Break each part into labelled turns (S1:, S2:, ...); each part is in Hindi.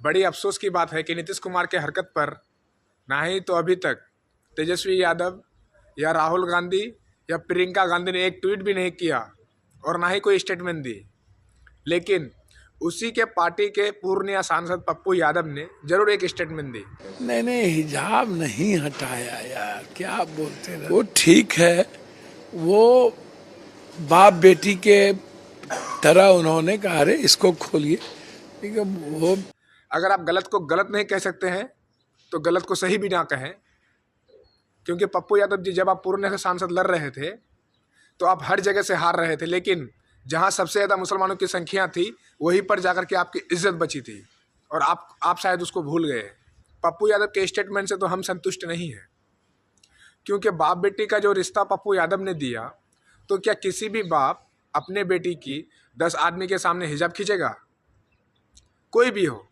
S1: बड़ी अफसोस की बात है कि नीतीश कुमार के हरकत पर ना ही तो अभी तक तेजस्वी यादव या राहुल गांधी या प्रियंका गांधी ने एक ट्वीट भी नहीं किया और ना ही कोई स्टेटमेंट दी। लेकिन उसी के पार्टी के पूर्णिया सांसद पप्पू यादव ने जरूर एक स्टेटमेंट दी।
S2: नहीं, हिजाब नहीं हटाया यार, क्या आप बोलते हैं। वो ठीक है, वो बाप बेटी के तरह उन्होंने कहा अरे इसको खोलिए, ठीक है। वो
S1: अगर आप गलत को गलत नहीं कह सकते हैं तो गलत को सही भी ना कहें, क्योंकि पप्पू यादव जी जब आप पूर्णिया से सांसद लड़ रहे थे तो आप हर जगह से हार रहे थे, लेकिन जहां सबसे ज़्यादा मुसलमानों की संख्या थी वहीं पर जाकर के आपकी इज्जत बची थी और आप शायद उसको भूल गए। पप्पू यादव के स्टेटमेंट से तो हम संतुष्ट नहीं हैं, क्योंकि बाप बेटी का जो रिश्ता पप्पू यादव ने दिया, तो क्या किसी भी बाप अपने बेटी की 10 आदमी के सामने हिजाब खींचेगा? कोई भी हो।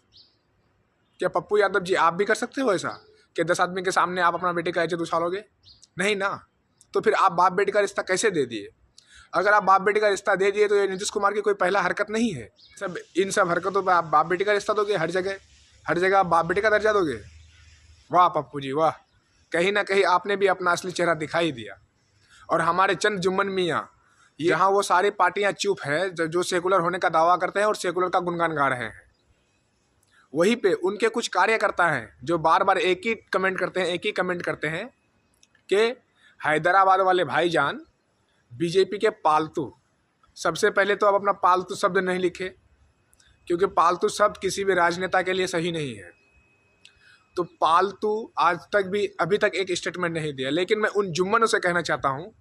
S1: क्या पप्पू यादव जी आप भी कर सकते हो ऐसा कि 10 आदमी के सामने आप अपना बेटे का इज्जत उछालोगे? नहीं ना। तो फिर आप बाप बेटी का रिश्ता कैसे दे दिए? अगर आप बाप बेटी का रिश्ता दे दिए तो ये नीतीश कुमार की कोई पहला हरकत नहीं है। इन सब हरकतों पर आप बाप बेटी का रिश्ता दोगे, हर जगह आप बाप बेटी का दर्जा दोगे। वाह पप्पू जी वाह, कहीं ना कहीं आपने भी अपना असली चेहरा दिखाई दिया। और हमारे चंद जुम्मन मियाँ, यहाँ वो सारी पार्टियाँ चुप है जो सेकुलर होने का दावा करते हैं और सेकुलर का गुणगान गा रहे हैं। वहीं पे उनके कुछ कार्यकर्ता हैं जो बार बार एक ही कमेंट करते हैं कि हैदराबाद वाले भाईजान बीजेपी के पालतू। सबसे पहले तो अब अपना पालतू शब्द नहीं लिखे, क्योंकि पालतू शब्द किसी भी राजनेता के लिए सही नहीं है। तो पालतू आज तक भी अभी तक एक स्टेटमेंट नहीं दिया। लेकिन मैं उन जुम्मनों से कहना चाहता हूँ,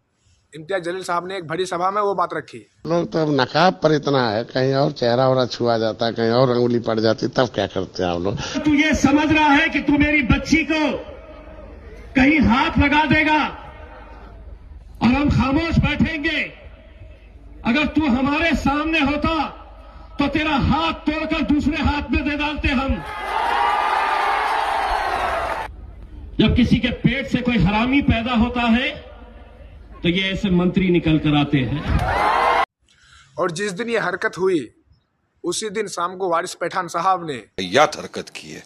S1: इम्तियाज जलील साहब ने एक बड़ी सभा में वो बात रखी।
S3: लोग तो अब नकाब पर इतना है, कहीं और चेहरा वरा छुआ जाता है, कहीं और अंगुली पड़ जाती, तब क्या करते हैं आप लोग।
S4: तू ये समझ रहा है कि तू मेरी बच्ची को कहीं हाथ लगा देगा और हम खामोश बैठेंगे? अगर तू हमारे सामने होता तो तेरा हाथ तोड़कर दूसरे हाथ में दे डालते हम। जब किसी के पेट से कोई हरामी पैदा होता है तो ये ऐसे मंत्री निकल कर आते हैं।
S1: और जिस दिन ये हरकत हुई उसी दिन शाम को वारिस पठान साहब ने
S5: याद हरकत की है।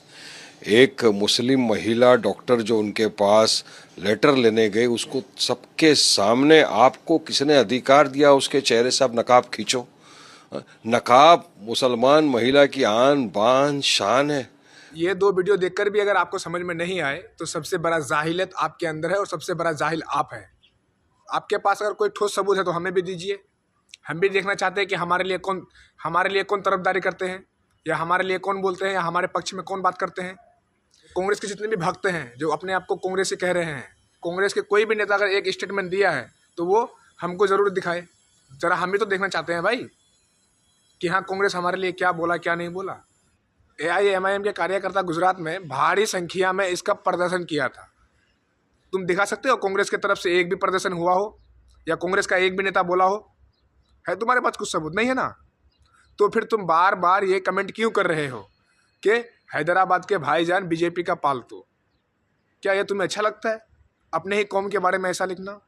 S5: एक मुस्लिम महिला डॉक्टर जो उनके पास लेटर लेने गए, उसको सबके सामने आपको किसने अधिकार दिया उसके चेहरे से आप नकाब खींचो? नकाब मुसलमान महिला की आन बान शान है।
S1: ये 2 वीडियो देखकर भी अगर आपको समझ में नहीं आए तो सबसे बड़ा जाहिलियत आपके अंदर है और सबसे बड़ा जाहिल आप है। आपके पास अगर कोई ठोस सबूत है तो हमें भी दीजिए। हम भी देखना चाहते हैं कि हमारे लिए कौन तरफदारी करते हैं, या हमारे लिए कौन बोलते हैं, या हमारे पक्ष में कौन बात करते हैं। कांग्रेस के जितने भी भक्त हैं जो अपने आप को कांग्रेसी कह रहे हैं, कांग्रेस के कोई भी नेता अगर एक स्टेटमेंट दिया है तो वो हमको ज़रूर दिखाए। ज़रा हम भी तो देखना चाहते हैं भाई कि हाँ कांग्रेस हमारे लिए क्या बोला क्या नहीं बोला। AIMIM के कार्यकर्ता गुजरात में भारी संख्या में इसका प्रदर्शन किया था। तुम दिखा सकते हो कांग्रेस की तरफ से एक भी प्रदर्शन हुआ हो या कांग्रेस का एक भी नेता बोला हो? है तुम्हारे पास कुछ सबूत? नहीं है ना। तो फिर तुम बार बार ये कमेंट क्यों कर रहे हो कि हैदराबाद के भाईजान बीजेपी का पालतू? क्या ये तुम्हें अच्छा लगता है अपने ही कौम के बारे में ऐसा लिखना?